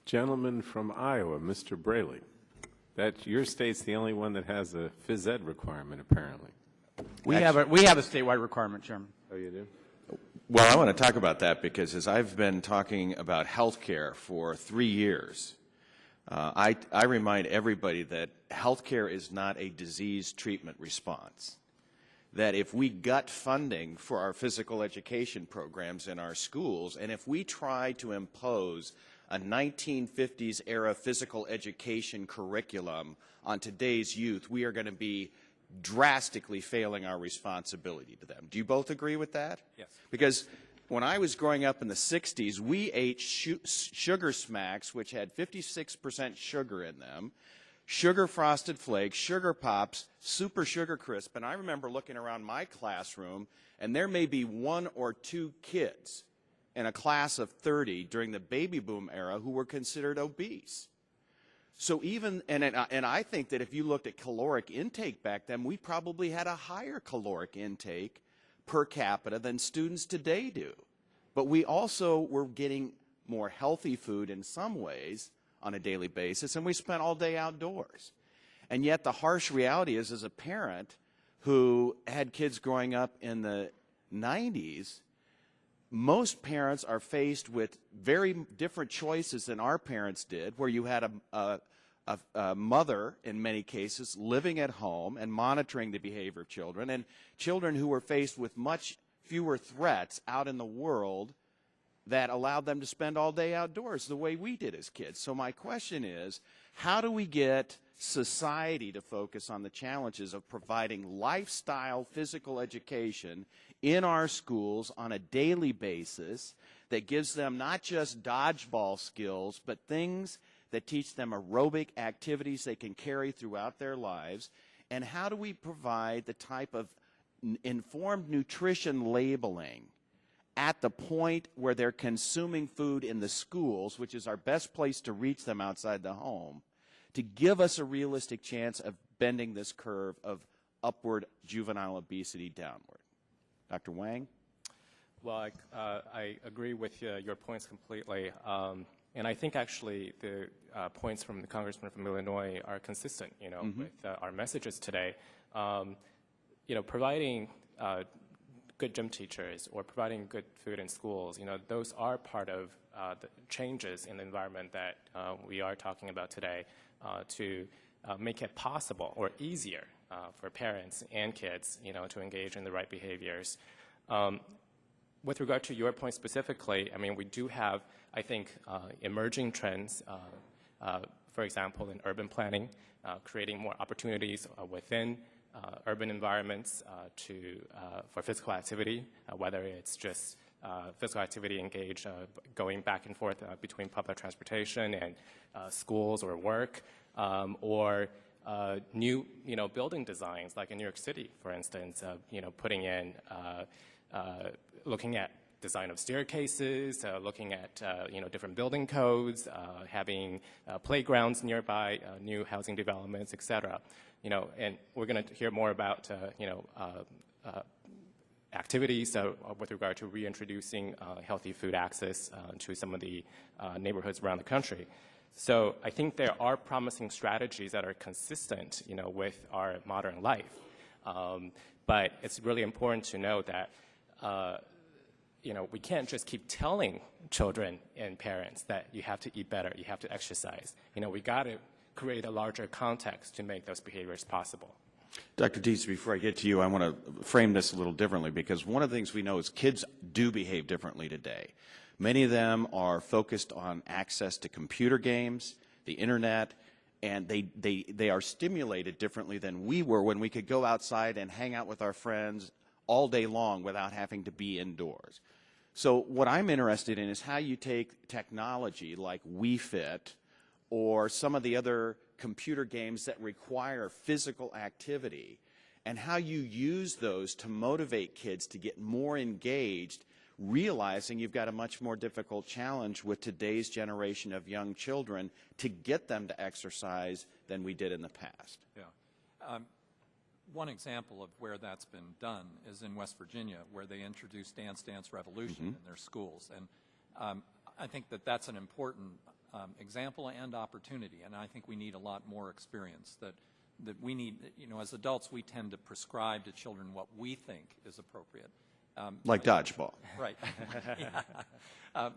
Gentleman from Iowa, Mr. Braley. Your state's the only one that has a phys ed requirement, apparently. We have a statewide requirement, Chairman. Oh, you do? Well, I want to talk about that because as I've been talking about health care for 3 years, I remind everybody that health care is not a disease treatment response. That if we gut funding for our physical education programs in our schools, and if we try to impose a 1950s era physical education curriculum on today's youth, we are going to be drastically failing our responsibility to them. Do you both agree with that? Yes. Because when I was growing up in the 60s, we ate sugar smacks, which had 56% sugar in them, sugar frosted flakes, sugar pops, super sugar crisp. And I remember looking around my classroom, and there may be 1 or 2 kids in a class of 30 during the baby boom era who were considered obese. So even, and I think that if you looked at caloric intake back then, we probably had a higher caloric intake per capita than students today do. But we also were getting more healthy food in some ways on a daily basis, and we spent all day outdoors. And yet the harsh reality is, as a parent who had kids growing up in the 90s, most parents are faced with very different choices than our parents did, where you had a mother, in many cases, living at home and monitoring the behavior of children, and children who were faced with much fewer threats out in the world that allowed them to spend all day outdoors the way we did as kids. So my question is, how do we get society to focus on the challenges of providing lifestyle physical education in our schools on a daily basis that gives them not just dodgeball skills, but things that teach them aerobic activities they can carry throughout their lives? And how do we provide the type of informed nutrition labeling at the point where they're consuming food in the schools, which is our best place to reach them outside the home, to give us a realistic chance of bending this curve of upward juvenile obesity downward? Dr. Wang? Well, I agree with your points completely. And I think actually the points from the congressman from Illinois are consistent, with our messages today. Providing good gym teachers or providing good food in schools, those are part of the changes in the environment that we are talking about today to make it possible or easier for parents and kids, to engage in the right behaviors. With regard to your point specifically, I mean, we do have, I think, emerging trends, for example, in urban planning, creating more opportunities within urban environments for physical activity, whether it's just physical activity engaged going back and forth between public transportation and schools or work, or new, building designs, like in New York City, for instance, putting in, looking at design of staircases, looking at, different building codes, having playgrounds nearby, new housing developments, et cetera. And we're going to hear more about, activities with regard to reintroducing healthy food access to some of the neighborhoods around the country. So I think there are promising strategies that are consistent, with our modern life. But it's really important to know that, we can't just keep telling children and parents that you have to eat better, you have to exercise. We got to create a larger context to make those behaviors possible. Dr. Dietz, before I get to you, I want to frame this a little differently, because one of the things we know is kids do behave differently today. Many of them are focused on access to computer games, the internet, and they are stimulated differently than we were when we could go outside and hang out with our friends all day long without having to be indoors. So what I'm interested in is how you take technology like Wii Fit or some of the other computer games that require physical activity, and how you use those to motivate kids to get more engaged, realizing you've got a much more difficult challenge with today's generation of young children to get them to exercise than we did in the past. Yeah. One example of where that's been done is in West Virginia, where they introduced Dance Dance Revolution in their schools. And I think that that's an important example and opportunity, and I think we need a lot more experience. That we need, as adults, we tend to prescribe to children what we think is appropriate. Like dodgeball. Right.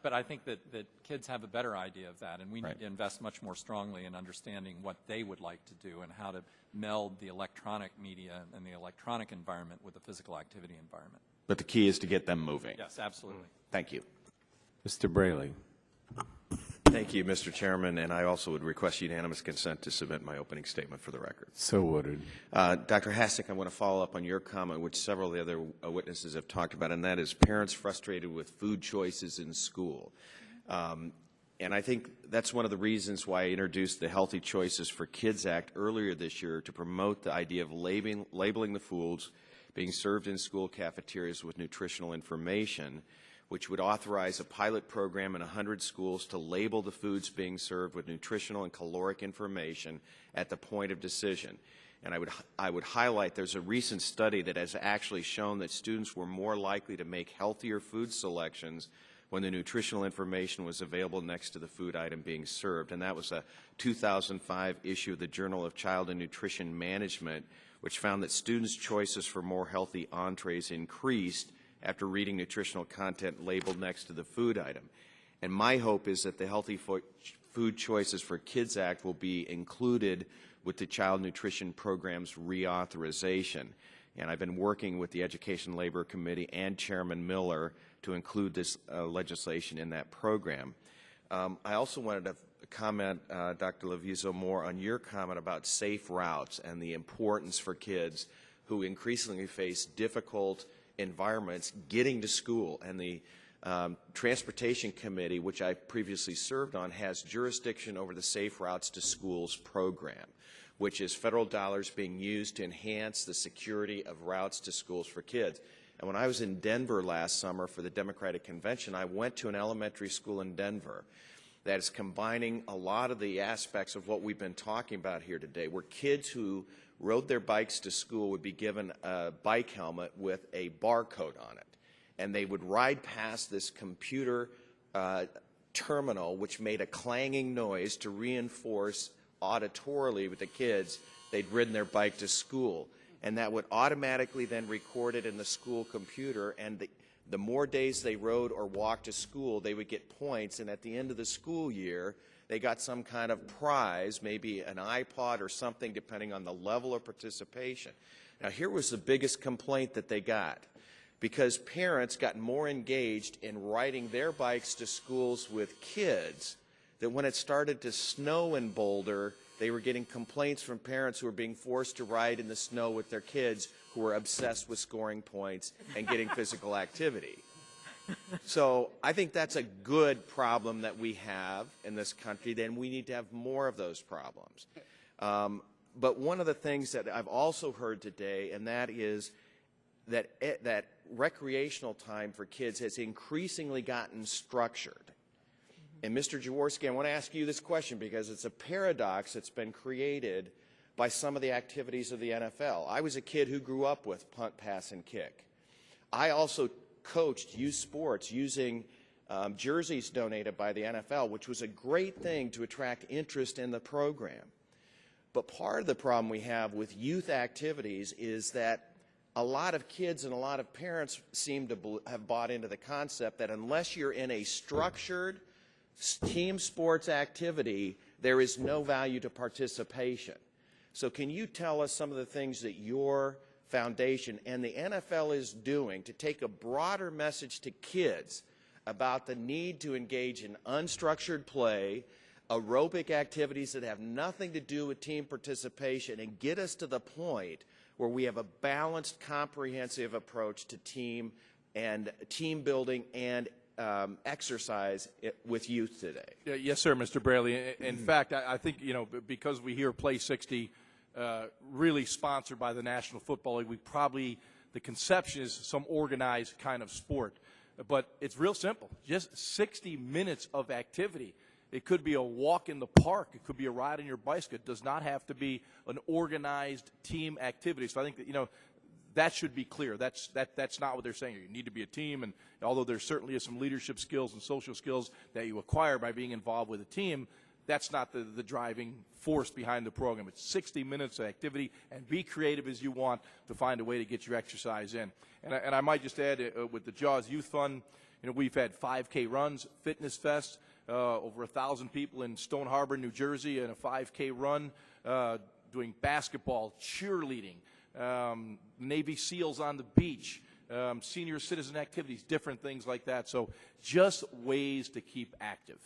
But I think that kids have a better idea of that, and we need to invest much more strongly in understanding what they would like to do and how to meld the electronic media and the electronic environment with the physical activity environment. But the key is to get them moving. Yes, absolutely. Thank you. Mr. Braley. Thank you, Mr. Chairman, and I also would request unanimous consent to submit my opening statement for the record. So ordered. Dr. Hasek, I want to follow up on your comment, which several of the other witnesses have talked about, and that is parents frustrated with food choices in school. And I think that's one of the reasons why I introduced the Healthy Choices for Kids Act earlier this year, to promote the idea of labeling the foods being served in school cafeterias with nutritional information, which would authorize a pilot program in 100 schools to label the foods being served with nutritional and caloric information at the point of decision. And I would highlight there's a recent study that has actually shown that students were more likely to make healthier food selections when the nutritional information was available next to the food item being served. And that was a 2005 issue of the Journal of Child and Nutrition Management, which found that students' choices for more healthy entrees increased after reading nutritional content labeled next to the food item. And my hope is that the Healthy Food Choices for Kids Act will be included with the Child Nutrition Program's reauthorization. And I've been working with the Education Labor Committee and Chairman Miller to include this legislation in that program. I also wanted to comment, Dr. Leviso, more on your comment about safe routes and the importance for kids who increasingly face difficult environments getting to school. And the Transportation Committee, which I previously served on, has jurisdiction over the Safe Routes to Schools program, which is federal dollars being used to enhance the security of routes to schools for kids. And when I was in Denver last summer for the Democratic Convention, I went to an elementary school in Denver that is combining a lot of the aspects of what we've been talking about here today, where kids who rode their bikes to school would be given a bike helmet with a barcode on it. And they would ride past this computer terminal, which made a clanging noise to reinforce auditorily with the kids they'd ridden their bike to school. And that would automatically then record it in the school computer, and the more days they rode or walked to school, they would get points, and at the end of the school year, they got some kind of prize, maybe an iPod or something, depending on the level of participation. Now, here was the biggest complaint that they got, because parents got more engaged in riding their bikes to schools with kids, that when it started to snow in Boulder, they were getting complaints from parents who were being forced to ride in the snow with their kids who were obsessed with scoring points and getting physical activity. So I think that's a good problem that we have in this country. Then we need to have more of those problems. But one of the things that I've also heard today, and that is that that recreational time for kids has increasingly gotten structured. And Mr. Jaworski, I want to ask you this question because it's a paradox that's been created by some of the activities of the NFL. I was a kid who grew up with punt, pass, and kick. I also coached youth sports using jerseys donated by the NFL, which was a great thing to attract interest in the program. But part of the problem we have with youth activities is that a lot of kids and a lot of parents seem to have bought into the concept that unless you're in a structured team sports activity, there is no value to participation. So can you tell us some of the things that your foundation and the NFL is doing to take a broader message to kids about the need to engage in unstructured play, aerobic activities that have nothing to do with team participation, and get us to the point where we have a balanced, comprehensive approach to team building and exercise with youth today? Yes, sir, Mr. Braley. In fact, I think, because we hear Play 60 really sponsored by the National Football League, the conception is some organized kind of sport. But it's real simple. Just 60 minutes of activity. It could be a walk in the park. It could be a ride on your bicycle. It does not have to be an organized team activity. So I think that, that should be clear. That's not what they're saying. You need to be a team, and although there certainly is some leadership skills and social skills that you acquire by being involved with a team, that's not the driving force behind the program. It's 60 minutes of activity, and be creative as you want to find a way to get your exercise in. And I might just add, with the JAWS Youth Fund, we've had 5K runs, Fitness Fest, over 1,000 people in Stone Harbor, New Jersey, in a 5K run, doing basketball, cheerleading, Navy SEALs on the beach, senior citizen activities, different things like that. So just ways to keep active.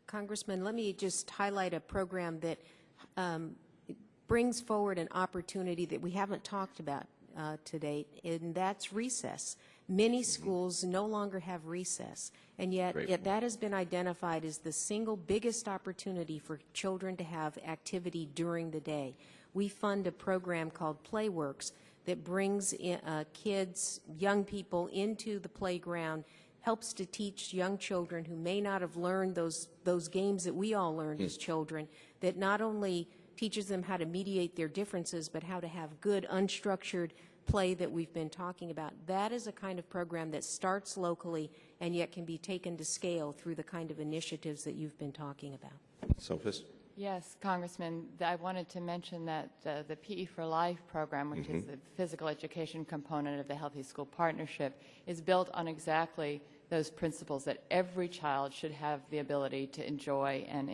Congressman, let me just highlight a program that brings forward an opportunity that we haven't talked about to date, and that's recess. Many schools no longer have recess, and yet that has been identified as the single biggest opportunity for children to have activity during the day. We fund a program called Playworks that brings kids, young people into the playground, helps to teach young children who may not have learned those games that we all learned as children, that not only teaches them how to mediate their differences, but how to have good, unstructured play that we've been talking about. That is a kind of program that starts locally and yet can be taken to scale through the kind of initiatives that you've been talking about. Sophus? Yes, Congressman, I wanted to mention that the PE for Life program, which is the physical education component of the Healthy School Partnership, is built on exactly those principles that every child should have the ability to enjoy and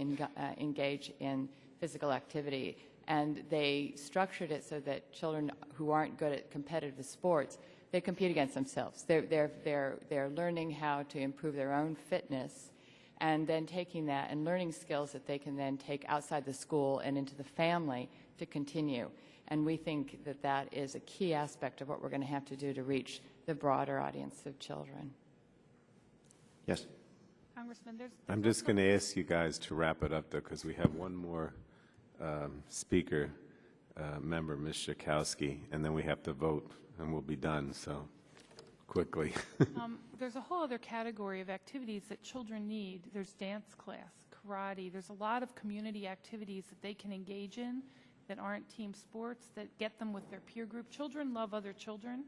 engage in physical activity. And they structured it so that children who aren't good at competitive sports, they compete against themselves. They're learning how to improve their own fitness, and then taking that and learning skills that they can then take outside the school and into the family to continue. And we think that that is a key aspect of what we're going to have to do to reach the broader audience of children. Yes. Congressman, I'm just going to ask you guys to wrap it up, though, because we have one more speaker member, Ms. Schakowsky, and then we have to vote, and we'll be done, so quickly. there's a whole other category of activities that children need. There's dance class, karate. There's a lot of community activities that they can engage in that aren't team sports, that get them with their peer group. Children love other children,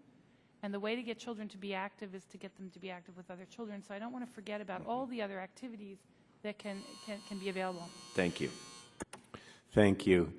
and the way to get children to be active is to get them to be active with other children. So I don't want to forget about all the other activities that can be available. Thank you. Thank you.